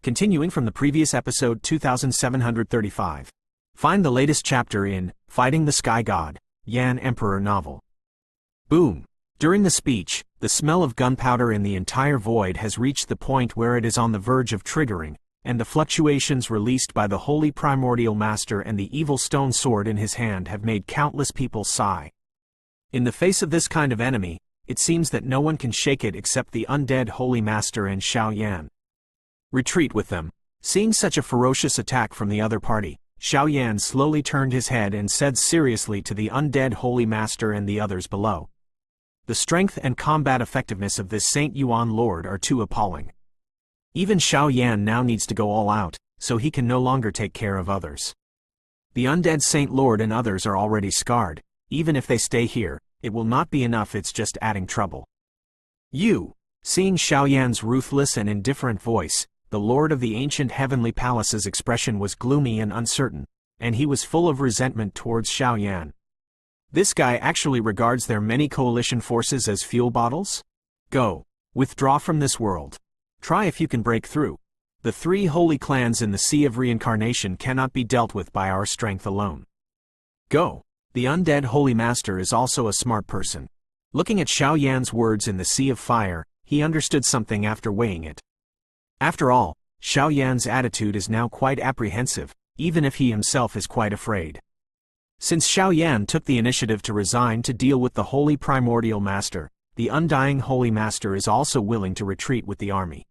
Continuing from the previous episode 2735. Find the latest chapter in Fighting the Sky God, Yan Emperor novel. Boom! During the speech, the smell of gunpowder in the entire void has reached the point where it is on the verge of triggering, and the fluctuations released by the holy primordial master and the evil stone sword in his hand have made countless people sigh. In the face of this kind of enemy, it seems that no one can shake it except the undead holy master and Xiao Yan. Retreat with them. Seeing such a ferocious attack from the other party, Xiao Yan slowly turned his head and said seriously to the undead holy master and the others below. The strength and combat effectiveness of this Saint Yuan Lord are too appalling. Even Xiao Yan now needs to go all out, so he can no longer take care of others. The undead Saint Lord and others are already scarred. Even if they stay here, it will not be enough, it's just adding trouble. Seeing Xiao Yan's ruthless and indifferent voice, the Lord of the ancient heavenly palace's expression was gloomy and uncertain, and he was full of resentment towards Xiao Yan. This guy actually regards their many coalition forces as fuel bottles? Go. Withdraw from this world. Try if you can break through. The three holy clans in the Sea of Reincarnation cannot be dealt with by our strength alone. Go. The undead holy master is also a smart person. Looking at Xiao Yan's words in the Sea of Fire, he understood something after weighing it. After all, Xiao Yan's attitude is now quite apprehensive, even if he himself is quite afraid. Since Xiao Yan took the initiative to resign to deal with the Holy Primordial Master, the Undying Holy Master is also willing to retreat with the army.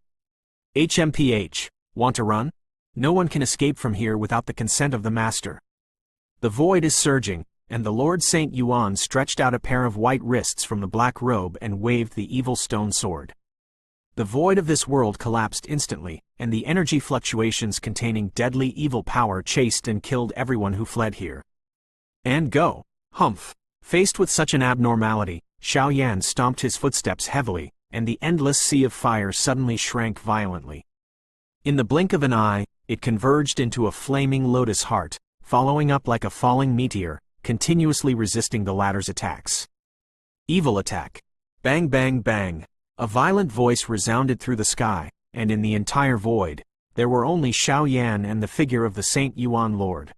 HMPH, want to run? No one can escape from here without the consent of the Master. The void is surging, and the Lord Saint Yuan stretched out a pair of white wrists from the black robe and waved the evil stone sword. The void of this world collapsed instantly, and the energy fluctuations containing deadly evil power chased and killed everyone who fled here. And go. Humph. Faced with such an abnormality, Xiao Yan stomped his footsteps heavily, and the endless sea of fire suddenly shrank violently. In the blink of an eye, it converged into a flaming lotus heart, following up like a falling meteor, continuously resisting the latter's attacks. Evil attack. Bang bang bang. A violent voice resounded through the sky, and in the entire void, there were only Xiao Yan and the figure of the Saint Yuan Lord.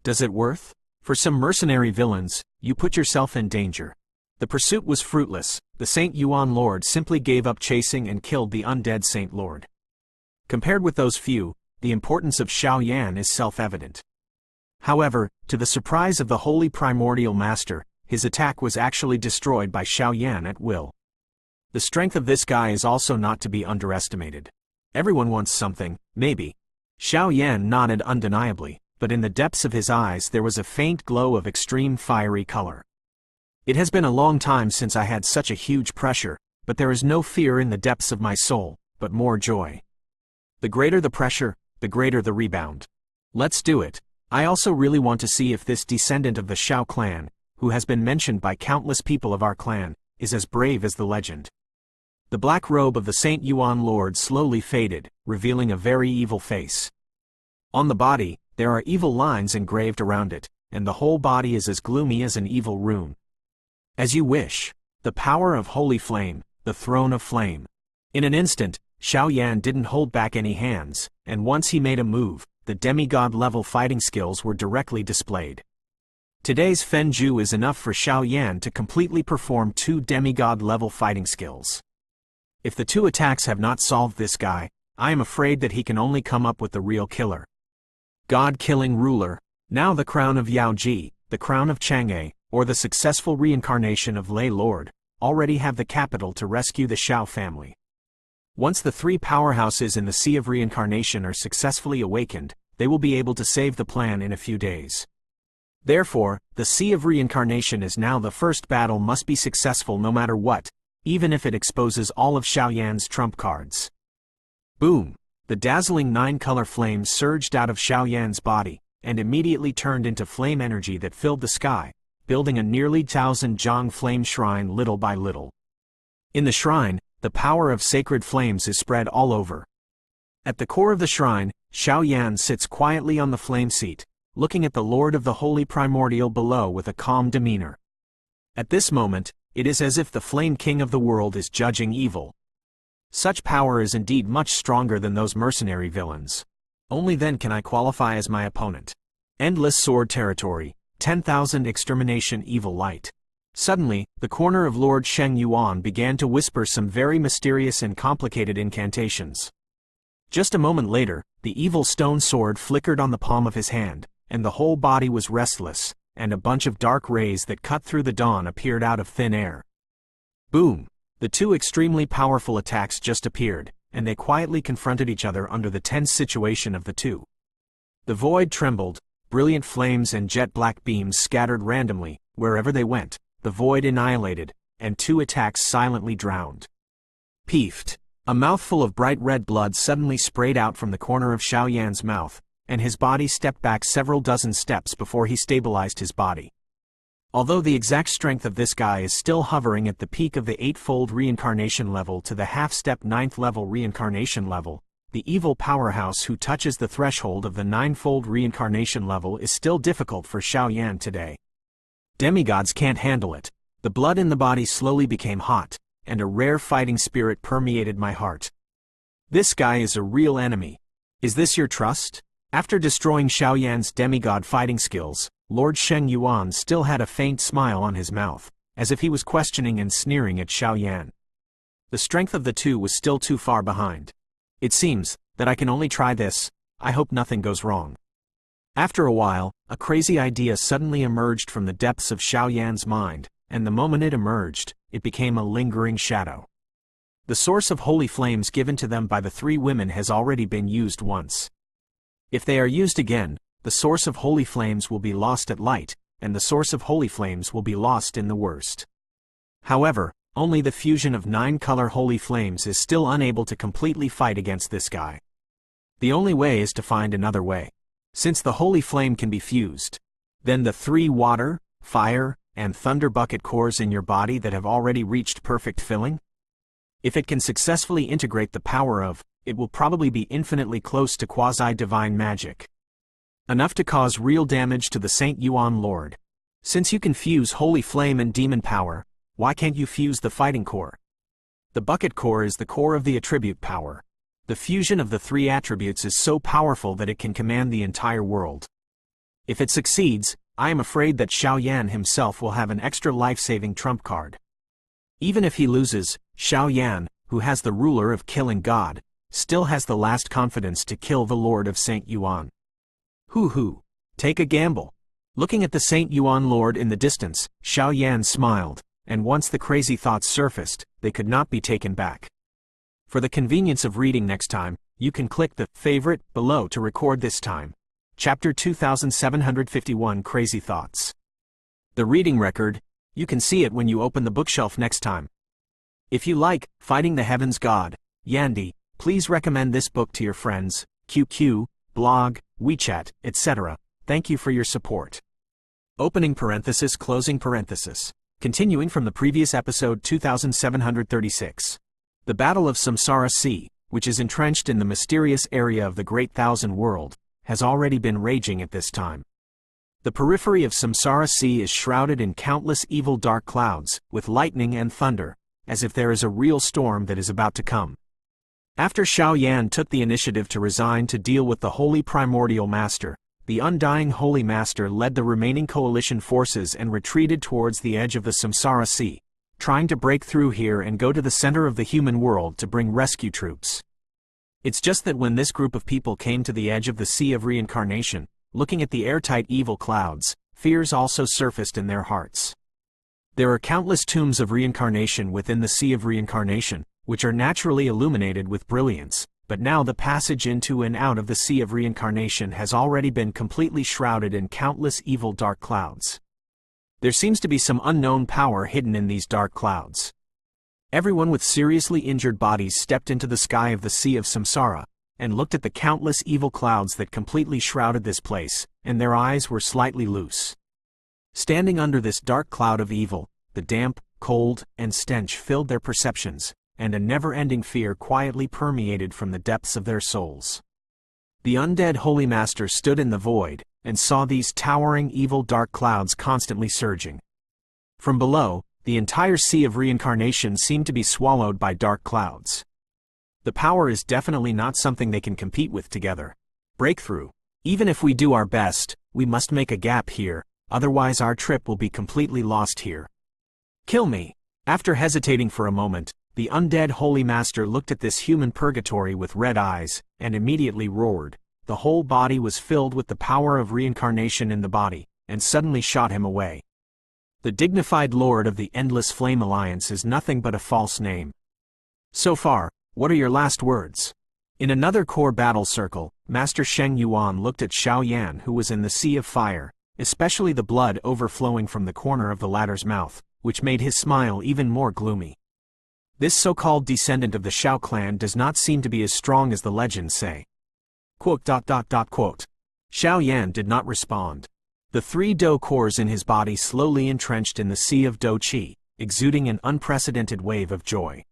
Does it worth? For some mercenary villains, you put yourself in danger. The pursuit was fruitless. The Saint Yuan Lord simply gave up chasing and killed the undead Saint Lord. Compared with those few, the importance of Xiao Yan is self-evident. However, to the surprise of the Holy Primordial Master, his attack was actually destroyed by Xiao Yan at will. The strength of this guy is also not to be underestimated. Everyone wants something, maybe. Xiao Yan nodded undeniably, but in the depths of his eyes there was a faint glow of extreme fiery color. It has been a long time since I had such a huge pressure, but there is no fear in the depths of my soul, but more joy. The greater the pressure, the greater the rebound. Let's do it. I also really want to see if this descendant of the Xiao clan, who has been mentioned by countless people of our clan, is as brave as the legend. The black robe of the Saint Yuan Lord slowly faded, revealing a very evil face. On the body, there are evil lines engraved around it, and the whole body is as gloomy as an evil rune. As you wish. The power of holy flame, the throne of flame. In an instant, Xiao Yan didn't hold back any hands, and once he made a move, the demigod-level fighting skills were directly displayed. Today's Fen Ju is enough for Xiao Yan to completely perform 2 demigod-level fighting skills. If the 2 attacks have not solved this guy, I am afraid that he can only come up with the real killer. God-killing ruler, now the crown of Yao Ji, the crown of Chang'e, or the successful reincarnation of Lei Lord, already have the capital to rescue the Xiao family. Once the 3 powerhouses in the Sea of Reincarnation are successfully awakened, they will be able to save the plan in a few days. Therefore, the Sea of Reincarnation is now the first battle must be successful no matter what, even if it exposes all of Xiao Yan's trump cards. Boom! The dazzling 9-color flames surged out of Xiao Yan's body, and immediately turned into flame energy that filled the sky, building a nearly 1,000 Zhang flame shrine little by little. In the shrine, the power of sacred flames is spread all over. At the core of the shrine, Xiao Yan sits quietly on the flame seat, looking at the Lord of the Holy Primordial below with a calm demeanor. At this moment, it is as if the Flame King of the world is judging evil. Such power is indeed much stronger than those mercenary villains. Only then can I qualify as my opponent. Endless sword territory, 10,000 extermination evil light. Suddenly, the corner of Lord Sheng Yuan began to whisper some very mysterious and complicated incantations. Just a moment later, the evil stone sword flickered on the palm of his hand, and the whole body was restless, and a bunch of dark rays that cut through the dawn appeared out of thin air. Boom! The two extremely powerful attacks just appeared, and they quietly confronted each other under the tense situation of the two. The void trembled, brilliant flames and jet-black beams scattered randomly, wherever they went, the void annihilated, and two attacks silently drowned. Peefed! A mouthful of bright red blood suddenly sprayed out from the corner of Xiao Yan's mouth, and his body stepped back several dozen steps before he stabilized his body. Although the exact strength of this guy is still hovering at the peak of the 8-fold reincarnation level to the half-step 9th level reincarnation level, the evil powerhouse who touches the threshold of the 9-fold reincarnation level is still difficult for Xiao Yan today. Demigods can't handle it. The blood in the body slowly became hot, and a rare fighting spirit permeated my heart. This guy is a real enemy. Is this your trust? After destroying Xiao Yan's demigod fighting skills, Lord Sheng Yuan still had a faint smile on his mouth, as if he was questioning and sneering at Xiao Yan. The strength of the two was still too far behind. It seems that I can only try this. I hope nothing goes wrong. After a while, a crazy idea suddenly emerged from the depths of Xiao Yan's mind, and the moment it emerged, it became a lingering shadow. The source of holy flames given to them by the three women has already been used once. If they are used again, the source of holy flames will be lost at light, and the source of holy flames will be lost in the worst. However, only the fusion of 9-color holy flames is still unable to completely fight against this guy. The only way is to find another way. Since the holy flame can be fused, then the 3 water, fire, and thunder bucket cores in your body that have already reached perfect filling? If it can successfully integrate the power of, it will probably be infinitely close to quasi-divine magic. Enough to cause real damage to the Saint Yuan Lord. Since you can fuse holy flame and demon power, why can't you fuse the fighting core? The bucket core is the core of the attribute power. The fusion of the 3 attributes is so powerful that it can command the entire world. If it succeeds, I am afraid that Xiao Yan himself will have an extra life-saving trump card. Even if he loses, Xiao Yan, who has the ruler of killing God, still has the last confidence to kill the Lord of Saint Yuan. Hoo-hoo. Take a gamble. Looking at the Saint Yuan Lord in the distance, Xiao Yan smiled, and once the crazy thoughts surfaced, they could not be taken back. For the convenience of reading next time, you can click the favorite below to record this time. Chapter 2751 Crazy Thoughts. The reading record, you can see it when you open the bookshelf next time. If you like Fighting the Heavens God, Yandy, please recommend this book to your friends, QQ, blog, WeChat, etc. Thank you for your support. Opening parenthesis, closing parenthesis. Continuing from the previous episode 2736. The Battle of Samsara Sea, which is entrenched in the mysterious area of the Great Thousand World, has already been raging at this time. The periphery of Samsara Sea is shrouded in countless evil dark clouds, with lightning and thunder, as if there is a real storm that is about to come. After Xiao Yan took the initiative to resign to deal with the Holy Primordial Master, the Undying Holy Master led the remaining coalition forces and retreated towards the edge of the Samsara Sea, trying to break through here and go to the center of the human world to bring rescue troops. It's just that when this group of people came to the edge of the Sea of Reincarnation, looking at the airtight evil clouds, fears also surfaced in their hearts. There are countless tombs of reincarnation within the Sea of Reincarnation, which are naturally illuminated with brilliance, but now the passage into and out of the Sea of Reincarnation has already been completely shrouded in countless evil dark clouds. There seems to be some unknown power hidden in these dark clouds. Everyone with seriously injured bodies stepped into the sky of the Sea of Samsara, and looked at the countless evil clouds that completely shrouded this place, and their eyes were slightly loose. Standing under this dark cloud of evil, the damp, cold, and stench filled their perceptions, and a never-ending fear quietly permeated from the depths of their souls. The undead Holy Master stood in the void, and saw these towering evil dark clouds constantly surging. From below, the entire Sea of Reincarnation seemed to be swallowed by dark clouds. The power is definitely not something they can compete with together. Breakthrough. Even if we do our best, we must make a gap here, otherwise our trip will be completely lost here. Kill me. After hesitating for a moment, the undead Holy Master looked at this human purgatory with red eyes, and immediately roared. The whole body was filled with the power of reincarnation in the body, and suddenly shot him away. The dignified Lord of the Endless Flame Alliance is nothing but a false name. So far, what are your last words? In another core battle circle, Master Sheng Yuan looked at Xiao Yan, who was in the sea of fire, especially the blood overflowing from the corner of the latter's mouth, which made his smile even more gloomy. This so-called descendant of the Xiao clan does not seem to be as strong as the legends say. Quote. Xiao Yan did not respond. The 3 Do cores in his body slowly entrenched in the sea of Do Qi, exuding an unprecedented wave of joy.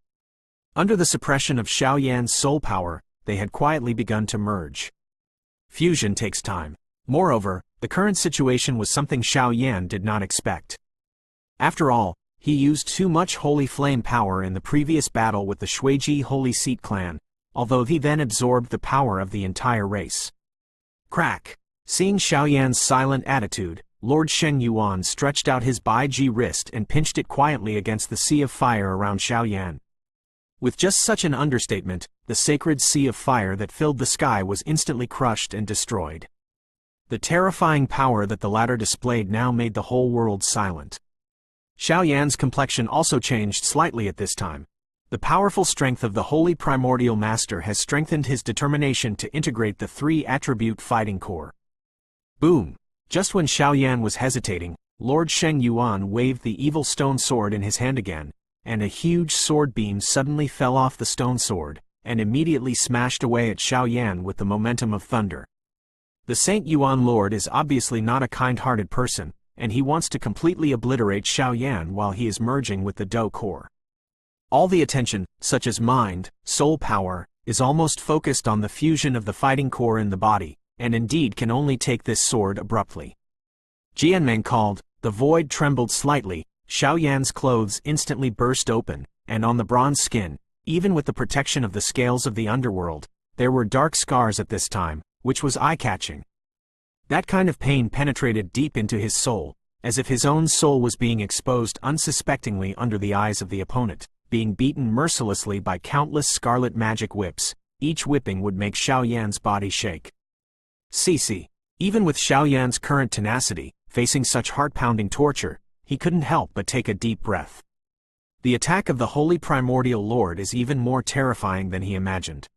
Under the suppression of Xiao Yan's soul power, they had quietly begun to merge. Fusion takes time. Moreover, the current situation was something Xiao Yan did not expect. After all, he used too much holy flame power in the previous battle with the Shuiji Holy Seat clan, although he then absorbed the power of the entire race. Crack! Seeing Xiao Yan's silent attitude, Lord Sheng Yuan stretched out his Baiji wrist and pinched it quietly against the sea of fire around Xiao Yan. With just such an understatement, the sacred sea of fire that filled the sky was instantly crushed and destroyed. The terrifying power that the latter displayed now made the whole world silent. Xiao Yan's complexion also changed slightly at this time. The powerful strength of the Holy Primordial Master has strengthened his determination to integrate the 3-attribute fighting core. Boom! Just when Xiao Yan was hesitating, Lord Sheng Yuan waved the evil stone sword in his hand again, and a huge sword beam suddenly fell off the stone sword, and immediately smashed away at Xiao Yan with the momentum of thunder. The Saint Yuan Lord is obviously not a kind-hearted person, and he wants to completely obliterate Xiao Yan while he is merging with the Do core. All the attention, such as mind, soul power, is almost focused on the fusion of the fighting core in the body, and indeed can only take this sword abruptly. Jianmeng called, the void trembled slightly, Xiao Yan's clothes instantly burst open, and on the bronze skin, even with the protection of the scales of the underworld, there were dark scars at this time, which was eye-catching. That kind of pain penetrated deep into his soul, as if his own soul was being exposed unsuspectingly under the eyes of the opponent, being beaten mercilessly by countless scarlet magic whips. Each whipping would make Xiao Yan's body shake. CC. Even with Xiao Yan's current tenacity, facing such heart-pounding torture, he couldn't help but take a deep breath. The attack of the Holy Primordial Lord is even more terrifying than he imagined.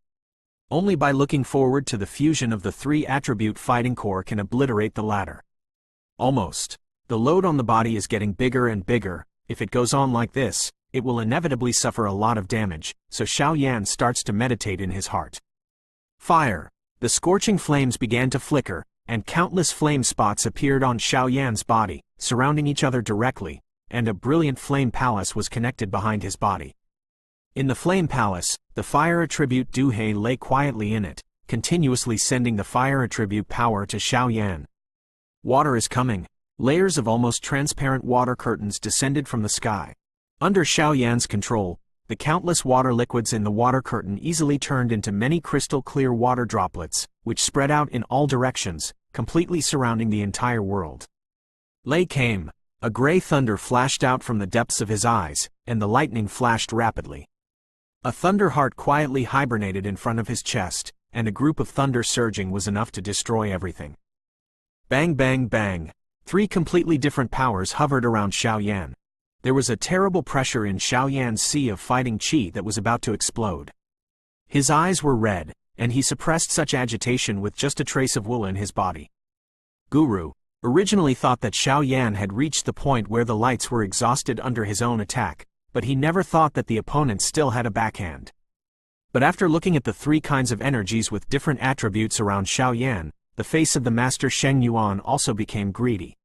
Only by looking forward to the fusion of the 3-attribute fighting core can obliterate the latter. Almost. The load on the body is getting bigger and bigger. If it goes on like this, it will inevitably suffer a lot of damage, so Xiao Yan starts to meditate in his heart. Fire! The scorching flames began to flicker, and countless flame spots appeared on Xiao Yan's body, surrounding each other directly, and a brilliant flame palace was connected behind his body. In the flame palace, the fire attribute Du He lay quietly in it, continuously sending the fire attribute power to Xiao Yan. Water is coming. Layers of almost transparent water curtains descended from the sky. Under Xiao Yan's control, the countless water liquids in the water curtain easily turned into many crystal-clear water droplets, which spread out in all directions, completely surrounding the entire world. Lei came. A gray thunder flashed out from the depths of his eyes, and the lightning flashed rapidly. A thunder heart quietly hibernated in front of his chest, and a group of thunder surging was enough to destroy everything. Bang bang bang. 3 completely different powers hovered around Xiao Yan. There was a terrible pressure in Xiao Yan's sea of fighting qi that was about to explode. His eyes were red, and he suppressed such agitation with just a trace of will in his body. Guru originally thought that Xiao Yan had reached the point where the lights were exhausted under his own attack, but he never thought that the opponent still had a backhand. But after looking at the 3 kinds of energies with different attributes around Xiao Yan, the face of the Master Sheng Yuan also became greedy.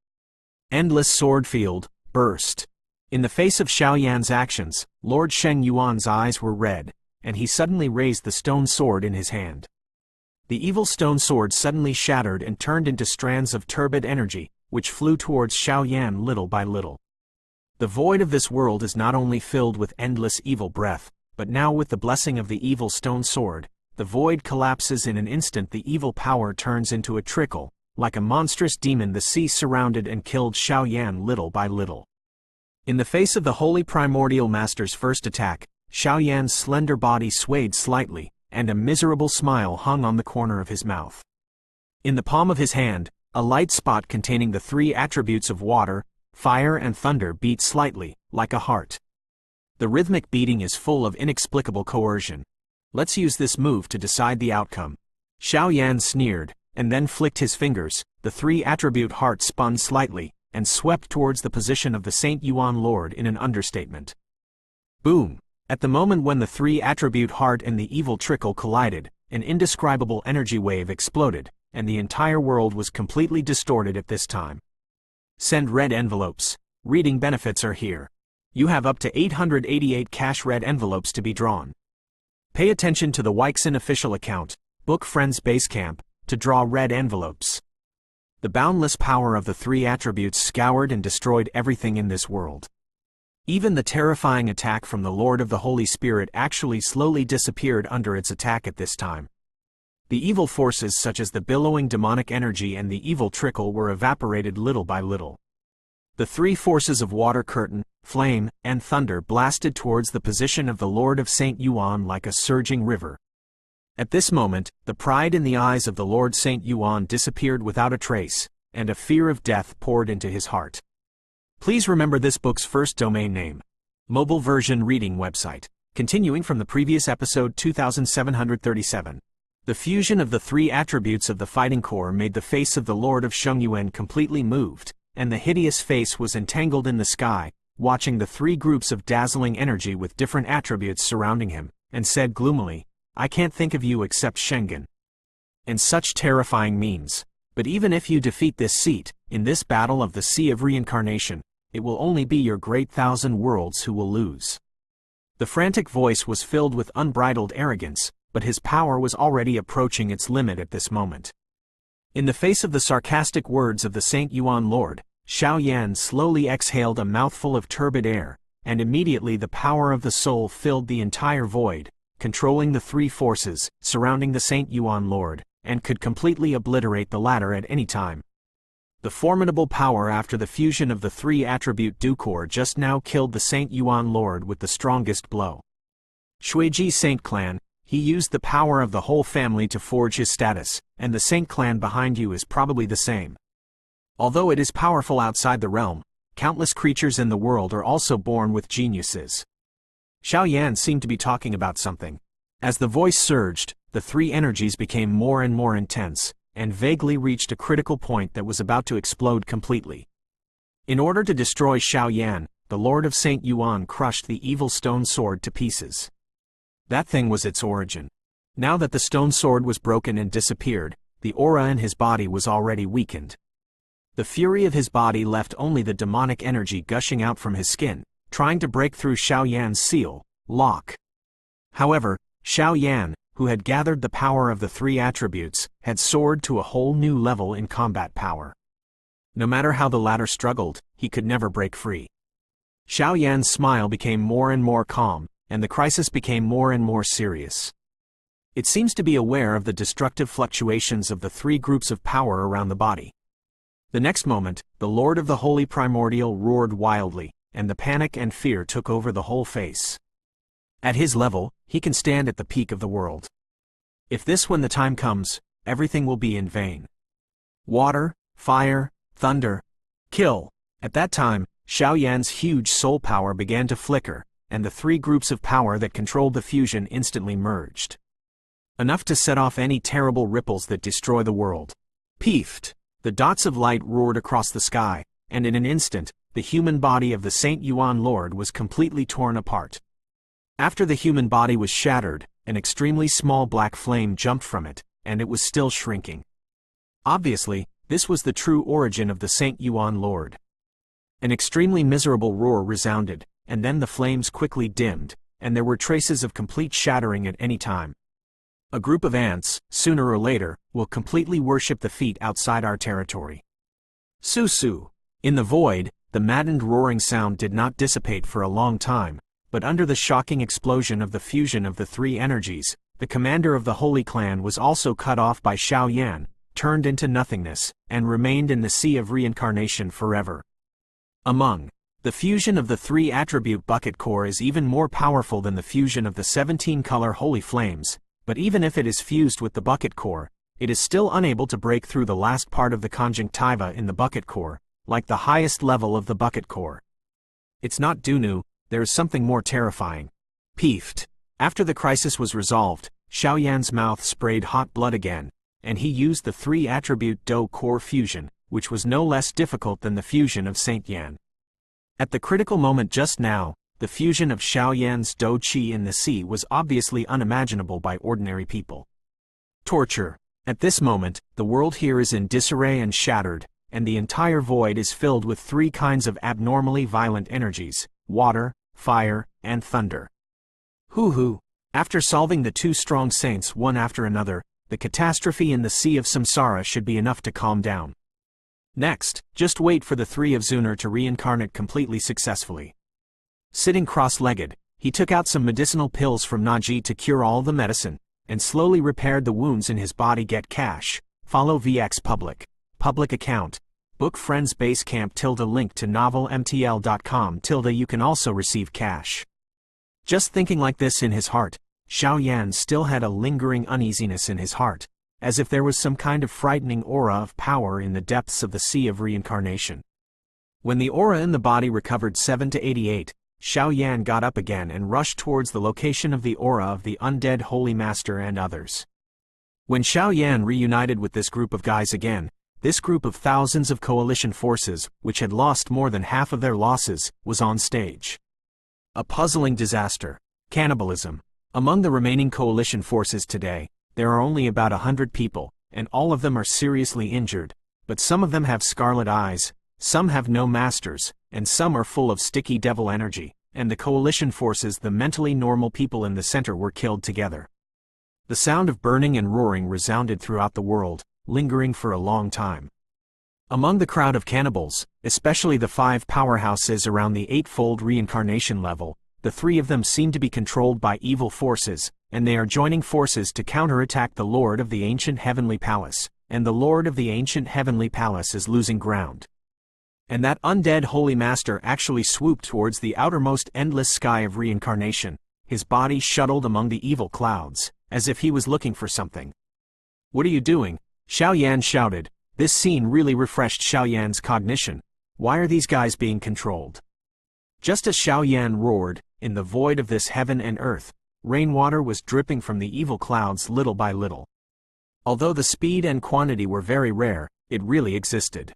Endless sword field, burst. In the face of Xiao Yan's actions, Lord Sheng Yuan's eyes were red, and he suddenly raised the stone sword in his hand. The evil stone sword suddenly shattered and turned into strands of turbid energy, which flew towards Xiao Yan little by little. The void of this world is not only filled with endless evil breath, but now with the blessing of the evil stone sword, the void collapses in an instant. The evil power turns into a trickle. Like a monstrous demon, the sea surrounded and killed Xiao Yan little by little. In the face of the holy primordial master's first attack, Xiao Yan's slender body swayed slightly, and a miserable smile hung on the corner of his mouth. In the palm of his hand, a light spot containing the three attributes of water, fire and thunder beat slightly, like a heart. The rhythmic beating is full of inexplicable coercion. Let's use this move to decide the outcome. Xiao Yan sneered, and then flicked his fingers. The three-attribute heart spun slightly, and swept towards the position of the Saint Yuan Lord in an understatement. Boom! At the moment when the three-attribute heart and the evil trickle collided, an indescribable energy wave exploded, and the entire world was completely distorted at this time. Send red envelopes. Reading benefits are here. You have up to 888 cash red envelopes to be drawn. Pay attention to the Weixin official account, Book Friends Basecamp, to draw red envelopes. The boundless power of the three attributes scoured and destroyed everything in this world. Even the terrifying attack from the Lord of the Holy Spirit actually slowly disappeared under its attack at this time. The evil forces such as the billowing demonic energy and the evil trickle were evaporated little by little. The three forces of water, curtain, flame, and thunder blasted towards the position of the Lord of Saint Yuan like a surging river. At this moment, the pride in the eyes of the Lord Saint Yuan disappeared without a trace, and a fear of death poured into his heart. Please remember this book's first domain name. Mobile version reading website. Continuing from the previous episode 2737. The fusion of the three attributes of the fighting core made the face of the Lord of Shengyuan completely moved, and the hideous face was entangled in the sky, watching the three groups of dazzling energy with different attributes surrounding him, and said gloomily, "I can't think of you except Shengen." And such terrifying means. But even if you defeat this seat, in this battle of the Sea of Reincarnation, it will only be your great thousand worlds who will lose. The frantic voice was filled with unbridled arrogance, but his power was already approaching its limit at this moment. In the face of the sarcastic words of the Saint Yuan Lord, Xiao Yan slowly exhaled a mouthful of turbid air, and immediately the power of the soul filled the entire void, controlling the three forces surrounding the Saint Yuan Lord, and could completely obliterate the latter at any time. The formidable power after the fusion of the three-attribute Ducor just now killed the Saint Yuan Lord with the strongest blow. Shuiji Saint Clan, he used the power of the whole family to forge his status, and the Saint Clan behind you is probably the same. Although it is powerful outside the realm, countless creatures in the world are also born with geniuses. Xiao Yan seemed to be talking about something. As the voice surged, the three energies became more and more intense, and vaguely reached a critical point that was about to explode completely. In order to destroy Xiao Yan, the Lord of Saint Yuan crushed the evil stone sword to pieces. That thing was its origin. Now that the stone sword was broken and disappeared, the aura in his body was already weakened. The fury of his body left only the demonic energy gushing out from his skin, trying to break through Xiao Yan's seal, lock. However, Xiao Yan, who had gathered the power of the three attributes, had soared to a whole new level in combat power. No matter how the latter struggled, he could never break free. Xiao Yan's smile became more and more calm, and the crisis became more and more serious. It seems to be aware of the destructive fluctuations of the three groups of power around the body. The next moment, the Lord of the Holy Primordial roared wildly, and the panic and fear took over the whole face. At his level, he can stand at the peak of the world. If this, when the time comes, everything will be in vain. Water, fire, thunder, kill. At that time, Xiao Yan's huge soul power began to flicker, and the three groups of power that controlled the fusion instantly merged. Enough to set off any terrible ripples that destroy the world. Peefed! The dots of light roared across the sky, and in an instant, the human body of the Saint Yuan Lord was completely torn apart. After the human body was shattered, an extremely small black flame jumped from it, and it was still shrinking. Obviously, this was the true origin of the Saint Yuan Lord. An extremely miserable roar resounded, and then the flames quickly dimmed, and there were traces of complete shattering at any time. A group of ants, sooner or later, will completely worship the feet outside our territory. Su-su. In the void, the maddened roaring sound did not dissipate for a long time, but under the shocking explosion of the fusion of the three energies, the commander of the Holy Clan was also cut off by Xiao Yan, turned into nothingness, and remained in the sea of reincarnation forever. The fusion of the three-attribute bucket core is even more powerful than the fusion of the 17-color holy flames, but even if it is fused with the bucket core, it is still unable to break through the last part of the conjunctiva in the bucket core, like the highest level of the bucket core. It's not Dunu, there is something more terrifying. Btth. After the crisis was resolved, Xiao Yan's mouth sprayed hot blood again, and he used the three-attribute Do core fusion, which was no less difficult than the fusion of Saint Yan. At the critical moment just now, the fusion of Xiao Yan's Do Qi in the sea was obviously unimaginable by ordinary people. Torture. At this moment, the world here is in disarray and shattered, and the entire void is filled with three kinds of abnormally violent energies: water, fire, and thunder. After solving the two strong saints one after another, the catastrophe in the sea of samsara should be enough to calm down. Next, just wait for the three of Zunar to reincarnate completely successfully. Sitting cross-legged, he took out some medicinal pills from Naji to cure all the medicine, and slowly repaired the wounds in his body. Get cash. Follow VX Public account. Book Friends Basecamp _ link to novelmtl.com _ you can also receive cash. Just thinking like this in his heart, Xiao Yan still had a lingering uneasiness in his heart, as if there was some kind of frightening aura of power in the depths of the sea of reincarnation. When the aura in the body recovered 7 to 88, Xiao Yan got up again and rushed towards the location of the aura of the undead Holy Master and others. When Xiao Yan reunited with this group of guys again, this group of thousands of coalition forces, which had lost more than half of their losses, was on stage. A puzzling disaster. Cannibalism. Among the remaining coalition forces today, there are only about 100 people, and all of them are seriously injured, but some of them have scarlet eyes, some have no masters, and some are full of sticky devil energy, and the coalition forces, the mentally normal people in the center, were killed together. The sound of burning and roaring resounded throughout the world, lingering for a long time. Among the crowd of cannibals, especially the 5 powerhouses around the 8-fold reincarnation level, the 3 of them seem to be controlled by evil forces, and they are joining forces to counterattack the Lord of the Ancient Heavenly Palace, and the Lord of the Ancient Heavenly Palace is losing ground. And that undead Holy Master actually swooped towards the outermost endless sky of reincarnation, his body shuttled among the evil clouds, as if he was looking for something. "What are you doing?" Xiao Yan shouted. This scene really refreshed Xiao Yan's cognition. Why are these guys being controlled? Just as Xiao Yan roared, in the void of this heaven and earth, rainwater was dripping from the evil clouds little by little. Although the speed and quantity were very rare, it really existed.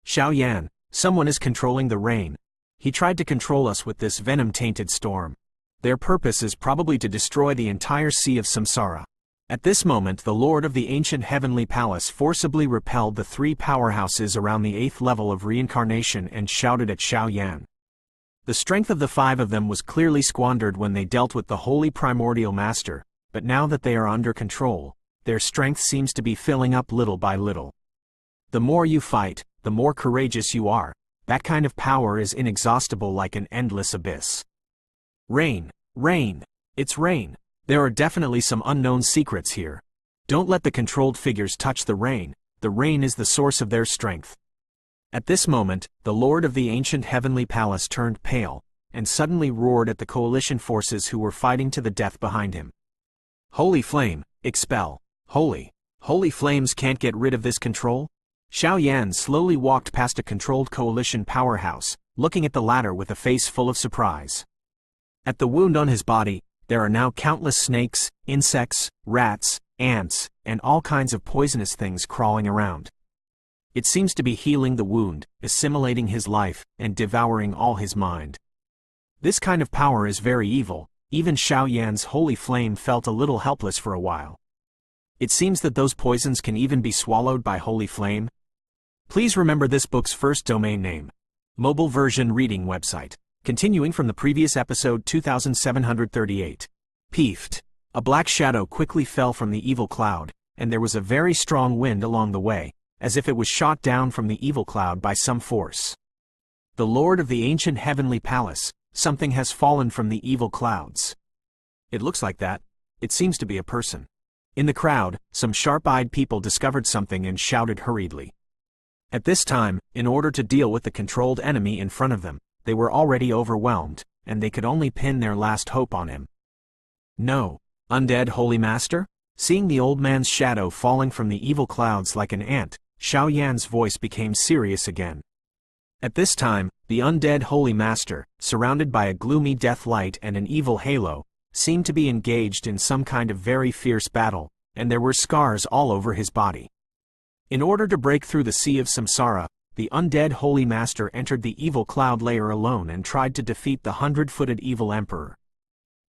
"Xiao Yan, someone is controlling the rain. He tried to control us with this venom-tainted storm. Their purpose is probably to destroy the entire sea of samsara." At this moment, the Lord of the Ancient Heavenly Palace forcibly repelled the 3 powerhouses around the 8th level of reincarnation and shouted at Xiao Yan. The strength of the 5 of them was clearly squandered when they dealt with the Holy Primordial Master, but now that they are under control, their strength seems to be filling up little by little. The more you fight, the more courageous you are. That kind of power is inexhaustible, like an endless abyss. Rain, rain, it's rain. There are definitely some unknown secrets here. Don't let the controlled figures touch the rain is the source of their strength. At this moment, the Lord of the Ancient Heavenly Palace turned pale, and suddenly roared at the coalition forces who were fighting to the death behind him. "Holy flame, expel! Holy flames can't get rid of this control?" Xiao Yan slowly walked past a controlled coalition powerhouse, looking at the latter with a face full of surprise. At the wound on his body, there are now countless snakes, insects, rats, ants, and all kinds of poisonous things crawling around. It seems to be healing the wound, assimilating his life, and devouring all his mind. This kind of power is very evil. Even Xiao Yan's holy flame felt a little helpless for a while. It seems that those poisons can even be swallowed by holy flame. Please remember this book's first domain name. Mobile version reading website. Continuing from the previous episode 2738. Btth. A black shadow quickly fell from the evil cloud, and there was a very strong wind along the way, as if it was shot down from the evil cloud by some force. The Lord of the Ancient Heavenly Palace, something has fallen from the evil clouds. It looks like that. It seems to be a person. In the crowd, some sharp-eyed people discovered something and shouted hurriedly. At this time, in order to deal with the controlled enemy in front of them, they were already overwhelmed, and they could only pin their last hope on him. No, undead Holy Master? Seeing the old man's shadow falling from the evil clouds like an ant, Xiao Yan's voice became serious again. At this time, the undead Holy Master, surrounded by a gloomy death light and an evil halo, seemed to be engaged in some kind of very fierce battle, and there were scars all over his body. In order to break through the sea of samsara, the undead Holy Master entered the evil cloud layer alone and tried to defeat the 100-footed evil emperor.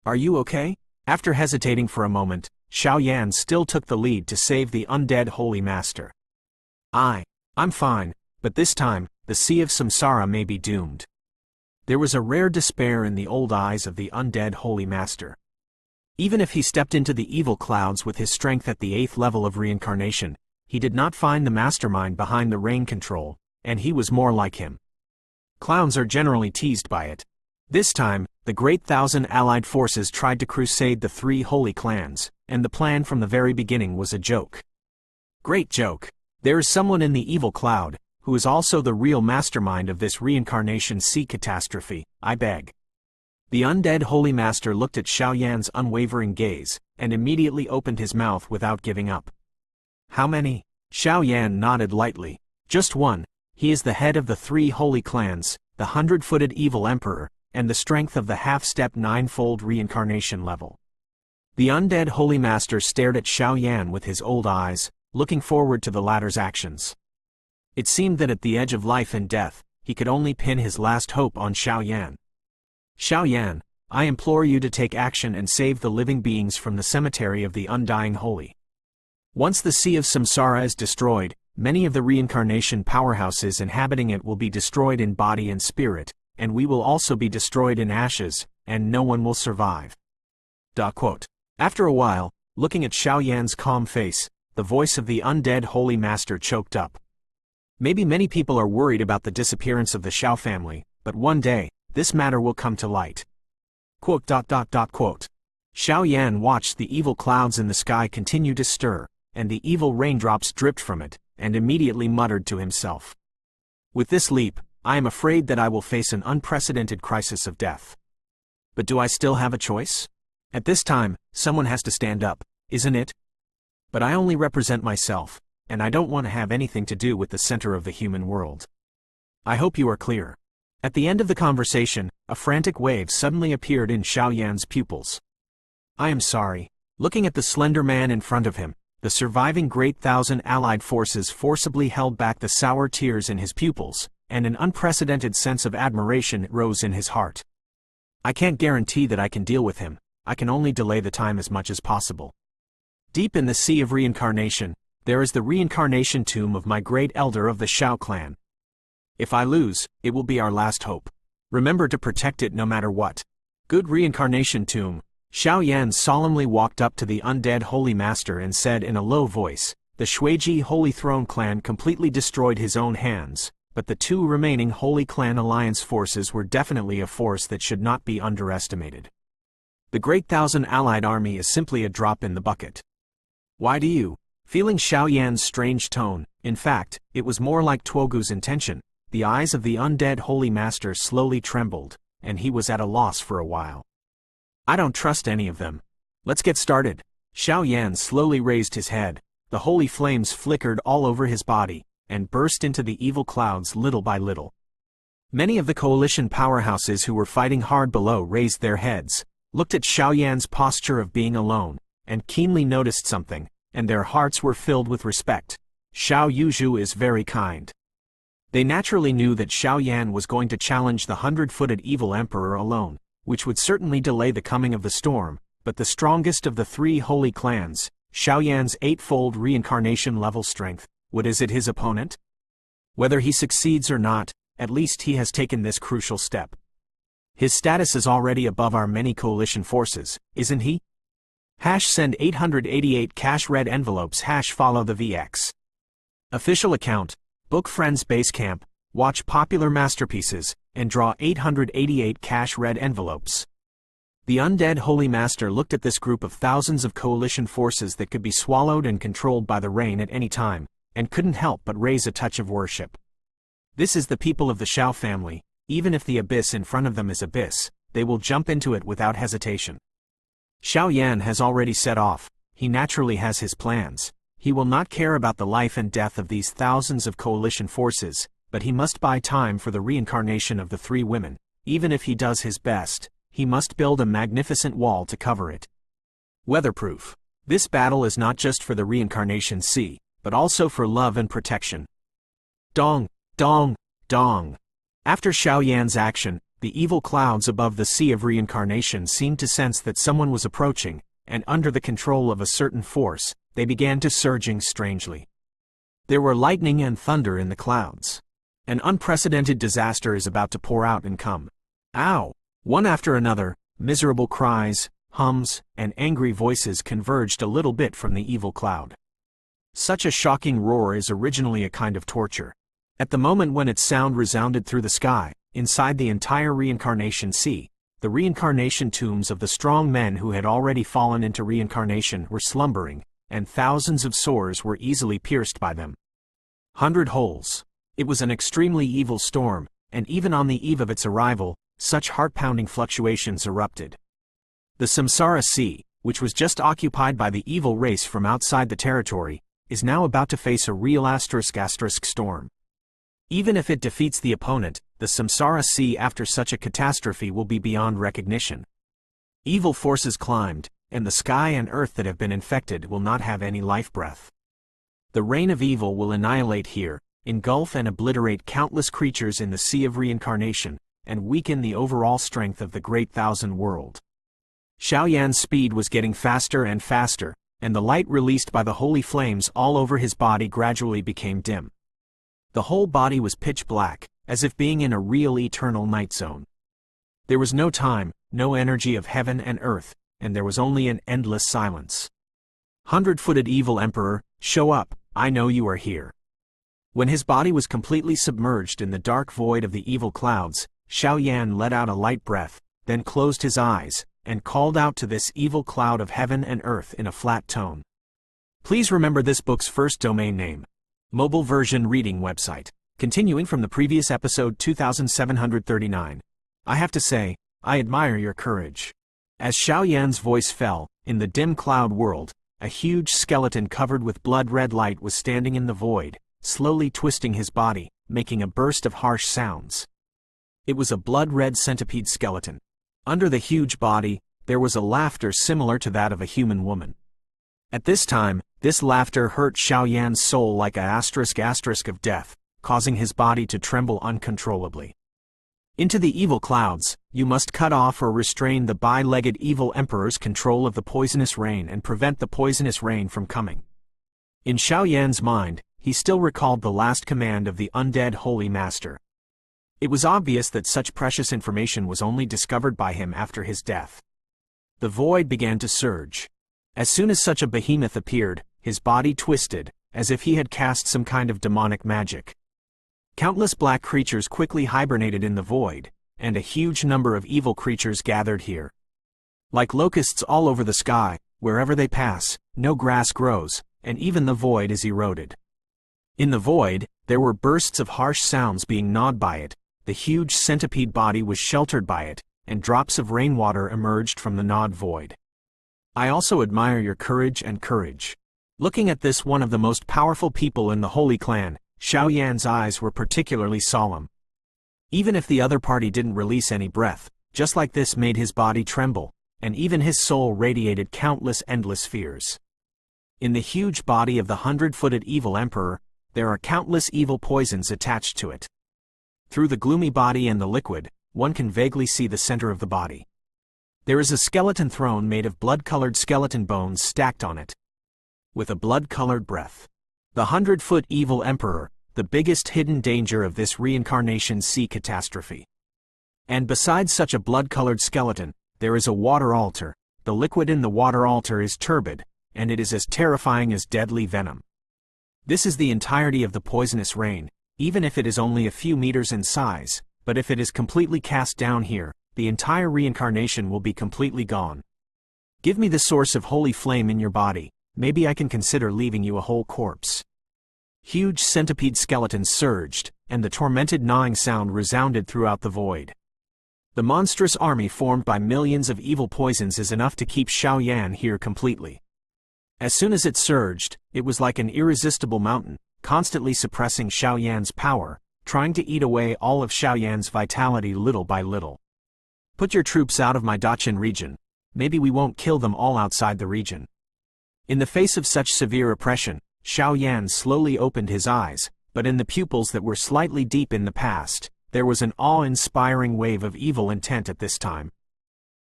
Are you okay? After hesitating for a moment, Xiao Yan still took the lead to save the undead Holy Master. I'm fine, but this time, the sea of samsara may be doomed. There was a rare despair in the old eyes of the undead Holy Master. Even if he stepped into the evil clouds with his strength at the 8th level of reincarnation, he did not find the mastermind behind the rain control, and he was more like him. Clowns are generally teased by it. This time, the great 1,000 allied forces tried to crusade the 3 holy clans, and the plan from the very beginning was a joke. Great joke. There is someone in the evil cloud, who is also the real mastermind of this reincarnation sea catastrophe, I beg. The undead Holy Master looked at Xiao Yan's unwavering gaze, and immediately opened his mouth without giving up. How many? Xiao Yan nodded lightly. Just one. He is the head of the 3 holy clans, the 100-footed evil emperor, and the strength of the half-step 9-fold reincarnation level. The undead Holy Master stared at Xiao Yan with his old eyes, looking forward to the latter's actions. It seemed that at the edge of life and death, he could only pin his last hope on Xiao Yan. Xiao Yan, I implore you to take action and save the living beings from the cemetery of the undying holy. Once the sea of samsara is destroyed, many of the reincarnation powerhouses inhabiting it will be destroyed in body and spirit, and we will also be destroyed in ashes, and no one will survive. After a while, looking at Xiao Yan's calm face, the voice of the undead Holy Master choked up. Maybe many people are worried about the disappearance of the Xiao family, but one day, this matter will come to light. Xiao Yan watched the evil clouds in the sky continue to stir, and the evil raindrops dripped from it, and immediately muttered to himself. With this leap, I am afraid that I will face an unprecedented crisis of death. But do I still have a choice? At this time, someone has to stand up, isn't it? But I only represent myself, and I don't want to have anything to do with the center of the human world. I hope you are clear. At the end of the conversation, a frantic wave suddenly appeared in Xiao Yan's pupils. I am sorry. Looking at the slender man in front of him, the surviving great 1,000 allied forces forcibly held back the sour tears in his pupils, and an unprecedented sense of admiration rose in his heart. I can't guarantee that I can deal with him, I can only delay the time as much as possible. Deep in the sea of reincarnation, there is the reincarnation tomb of my great elder of the Xiao clan. If I lose, it will be our last hope. Remember to protect it no matter what. Good reincarnation tomb. Xiao Yan solemnly walked up to the undead Holy Master and said in a low voice, the Shuiji Holy Throne clan completely destroyed his own hands, but the 2 remaining Holy Clan Alliance forces were definitely a force that should not be underestimated. The great 1,000 allied army is simply a drop in the bucket. Why do you? Feeling Xiao Yan's strange tone, in fact, it was more like Tuogu's intention, the eyes of the undead Holy Master slowly trembled, and he was at a loss for a while. I don't trust any of them. Let's get started. Xiao Yan slowly raised his head, the holy flames flickered all over his body, and burst into the evil clouds little by little. Many of the coalition powerhouses who were fighting hard below raised their heads, looked at Xiao Yan's posture of being alone, and keenly noticed something, and their hearts were filled with respect. Xiao Yuzhu is very kind. They naturally knew that Xiao Yan was going to challenge the 100-footed evil emperor alone, which would certainly delay the coming of the storm, but the strongest of the 3 holy clans, Xiao Yan's 8-fold reincarnation level strength, is it his opponent? Whether he succeeds or not, at least he has taken this crucial step. His status is already above our many coalition forces, isn't he? #send 888 cash red envelopes #follow the VX. Official account, Book Friends Basecamp, watch popular masterpieces, and draw 888 cash red envelopes. The undead Holy Master looked at this group of thousands of coalition forces that could be swallowed and controlled by the rain at any time, and couldn't help but raise a touch of worship. This is the people of the Shao family. Even if the abyss in front of them is abyss, they will jump into it without hesitation. Xiao Yan has already set off. He naturally has his plans. He will not care about the life and death of these thousands of coalition forces, but he must buy time for the reincarnation of the three women. Even if he does his best, he must build a magnificent wall to cover it. Weatherproof. This battle is not just for the reincarnation sea, but also for love and protection. Dong, dong, dong. After Xiao Yan's action, the evil clouds above the Sea of Reincarnation seemed to sense that someone was approaching, and under the control of a certain force, they began to surging strangely. There were lightning and thunder in the clouds. An unprecedented disaster is about to pour out and come. Ow! One after another, miserable cries, hums, and angry voices converged a little bit from the evil cloud. Such a shocking roar is originally a kind of torture. At the moment when its sound resounded through the sky, inside the entire reincarnation sea, the reincarnation tombs of the strong men who had already fallen into reincarnation were slumbering, and thousands of sores were easily pierced by them. 100 holes. It was an extremely evil storm, and even on the eve of its arrival, such heart-pounding fluctuations erupted. The Samsara Sea, which was just occupied by the evil race from outside the territory, is now about to face a real *** storm. Even if it defeats the opponent, the Samsara Sea after such a catastrophe will be beyond recognition. Evil forces climbed, and the sky and earth that have been infected will not have any life breath. The reign of evil will annihilate here, engulf and obliterate countless creatures in the Sea of Reincarnation, and weaken the overall strength of the Great Thousand World. Xiao Yan's speed was getting faster and faster, and the light released by the holy flames all over his body gradually became dim. The whole body was pitch black, as if being in a real eternal night zone. There was no time, no energy of heaven and earth, and there was only an endless silence. 100-footed evil emperor, show up, I know you are here. When his body was completely submerged in the dark void of the evil clouds, Xiao Yan let out a light breath, then closed his eyes, and called out to this evil cloud of heaven and earth in a flat tone. Please remember this book's first domain name. Mobile version reading website. Continuing from the previous episode 2739. I have to say, I admire your courage. As Xiao Yan's voice fell, in the dim cloud world, a huge skeleton covered with blood-red light was standing in the void, slowly twisting his body, making a burst of harsh sounds. It was a blood-red centipede skeleton. Under the huge body, there was a laughter similar to that of a human woman. At this time, this laughter hurt Xiao Yan's soul like a ** of death, causing his body to tremble uncontrollably. Into the evil clouds, you must cut off or restrain the bi-legged evil emperor's control of the poisonous rain and prevent the poisonous rain from coming. In Xiao Yan's mind, he still recalled the last command of the undead Holy Master. It was obvious that such precious information was only discovered by him after his death. The void began to surge. As soon as such a behemoth appeared, his body twisted, as if he had cast some kind of demonic magic. Countless black creatures quickly hibernated in the void, and a huge number of evil creatures gathered here. Like locusts all over the sky, wherever they pass, no grass grows, and even the void is eroded. In the void, there were bursts of harsh sounds being gnawed by it, the huge centipede body was sheltered by it, and drops of rainwater emerged from the gnawed void. I also admire your courage and courage. Looking at this one of the most powerful people in the Holy Clan, Xiao Yan's eyes were particularly solemn. Even if the other party didn't release any breath, just like this made his body tremble, and even his soul radiated countless endless fears. In the huge body of the 100-footed evil emperor, there are countless evil poisons attached to it. Through the gloomy body and the liquid, one can vaguely see the center of the body. There is a skeleton throne made of blood-colored skeleton bones stacked on it. With a blood-colored breath. The 100-foot evil emperor, the biggest hidden danger of this reincarnation sea catastrophe. And besides such a blood-colored skeleton, there is a water altar. The liquid in the water altar is turbid, and it is as terrifying as deadly venom. This is the entirety of the poisonous rain. even if it is only a few meters in size, but if it is completely cast down here, the entire reincarnation will be completely gone. Give me the source of holy flame in your body, maybe I can consider leaving you a whole corpse. Huge centipede skeletons surged, and the tormented gnawing sound resounded throughout the void. The monstrous army formed by millions of evil poisons is enough to keep Xiao Yan here completely. As soon as it surged, it was like an irresistible mountain, constantly suppressing Xiao Yan's power, trying to eat away all of Xiao Yan's vitality little by little. Put your troops out of my Dachin region. Maybe we won't kill them all outside the region. In the face of such severe oppression, Xiao Yan slowly opened his eyes, but in the pupils that were slightly deep in the past, there was an awe-inspiring wave of evil intent at this time.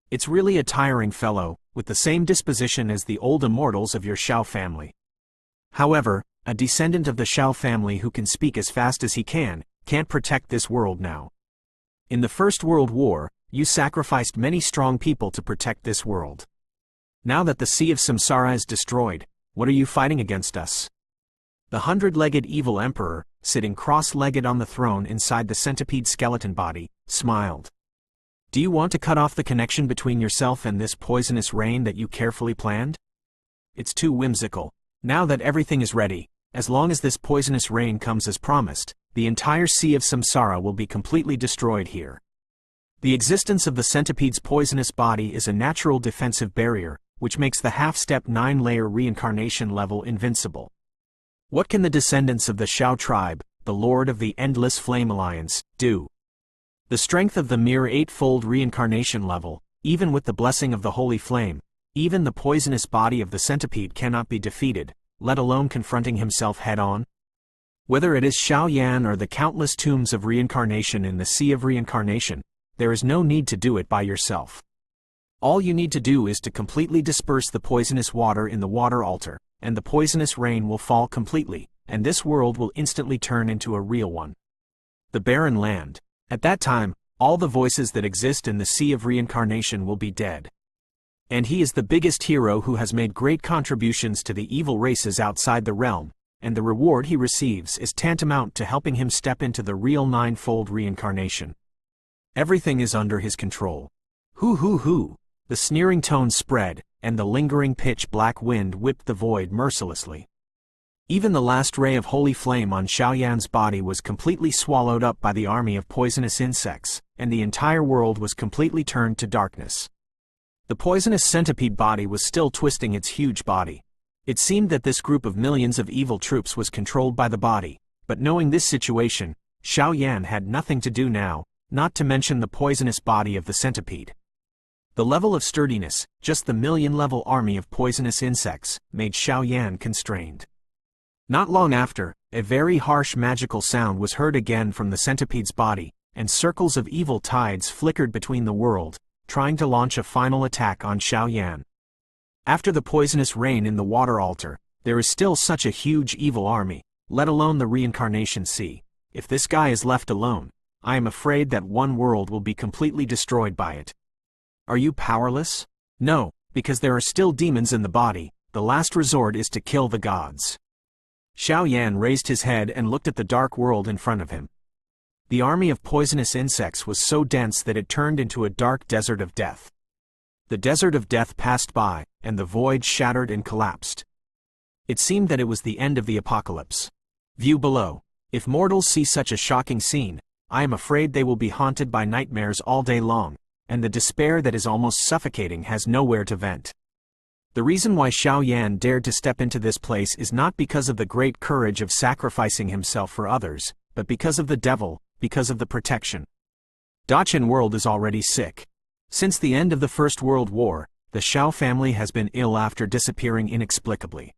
It's really a tiring fellow, with the same disposition as the old immortals of your Xiao family. However, a descendant of the Xiao family who can speak as fast as he can't protect this world now. In the First World War, you sacrificed many strong people to protect this world. Now that the Sea of Samsara is destroyed, what are you fighting against us? The 100-legged evil emperor, sitting cross-legged on the throne inside the centipede skeleton body, smiled. Do you want to cut off the connection between yourself and this poisonous rain that you carefully planned? It's too whimsical. Now that everything is ready, as long as this poisonous rain comes as promised, the entire Sea of Samsara will be completely destroyed here. The existence of the centipede's poisonous body is a natural defensive barrier, which makes the half-step 9-layer reincarnation level invincible. What can the descendants of the Xiao tribe, the Lord of the Endless Flame Alliance, do? The strength of the mere 8-fold reincarnation level, even with the blessing of the Holy Flame, even the poisonous body of the centipede cannot be defeated, let alone confronting himself head-on. Whether it is Xiao Yan or the countless tombs of reincarnation in the Sea of Reincarnation, there is no need to do it by yourself. All you need to do is to completely disperse the poisonous water in the water altar, and the poisonous rain will fall completely, and this world will instantly turn into a real one. The barren land. At that time, all the voices that exist in the Sea of Reincarnation will be dead. And he is the biggest hero who has made great contributions to the evil races outside the realm, and the reward he receives is tantamount to helping him step into the real 9-fold reincarnation. Everything is under his control. Hoo. The sneering tones spread, and the lingering pitch-black wind whipped the void mercilessly. Even the last ray of holy flame on Xiao Yan's body was completely swallowed up by the army of poisonous insects, and the entire world was completely turned to darkness. The poisonous centipede body was still twisting its huge body. It seemed that this group of millions of evil troops was controlled by the body, but knowing this situation, Xiao Yan had nothing to do now, not to mention the poisonous body of the centipede. The level of sturdiness, just the million-level army of poisonous insects, made Xiao Yan constrained. Not long after, a very harsh magical sound was heard again from the centipede's body, and circles of evil tides flickered between the world, trying to launch a final attack on Xiao Yan. After the poisonous rain in the water altar, there is still such a huge evil army, let alone the reincarnation sea. If this guy is left alone, I am afraid that one world will be completely destroyed by it. Are you powerless? No, because there are still demons in the body. The last resort is to kill the gods. Xiao Yan raised his head and looked at the dark world in front of him. The army of poisonous insects was so dense that it turned into a dark desert of death. The desert of death passed by, and the void shattered and collapsed. It seemed that it was the end of the apocalypse. View below. If mortals see such a shocking scene, I am afraid they will be haunted by nightmares all day long, and the despair that is almost suffocating has nowhere to vent. The reason why Xiao Yan dared to step into this place is not because of the great courage of sacrificing himself for others, but because of the devil, because of the protection. Dachin world is already sick. Since the end of the First World War, the Xiao family has been ill after disappearing inexplicably.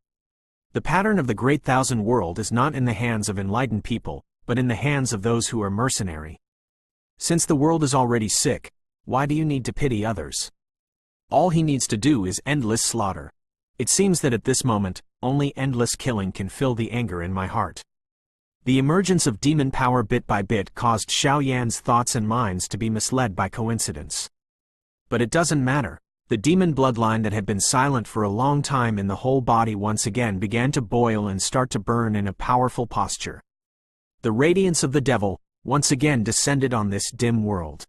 The pattern of the Great Thousand World is not in the hands of enlightened people, but in the hands of those who are mercenary. Since the world is already sick, why do you need to pity others? All he needs to do is endless slaughter. It seems that at this moment, only endless killing can fill the anger in my heart. The emergence of demon power bit by bit caused Xiao Yan's thoughts and minds to be misled by coincidence. But it doesn't matter. The demon bloodline that had been silent for a long time in the whole body once again began to boil and start to burn in a powerful posture. the radiance of the devil once again descended on this dim world.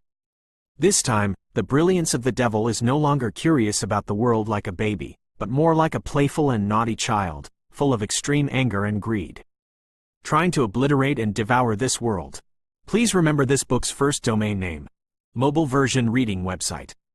This time, the brilliance of the devil is no longer curious about the world like a baby, but more like a playful and naughty child, full of extreme anger and greed, trying to obliterate and devour this world. Please remember this book's first domain name. Mobile version reading website.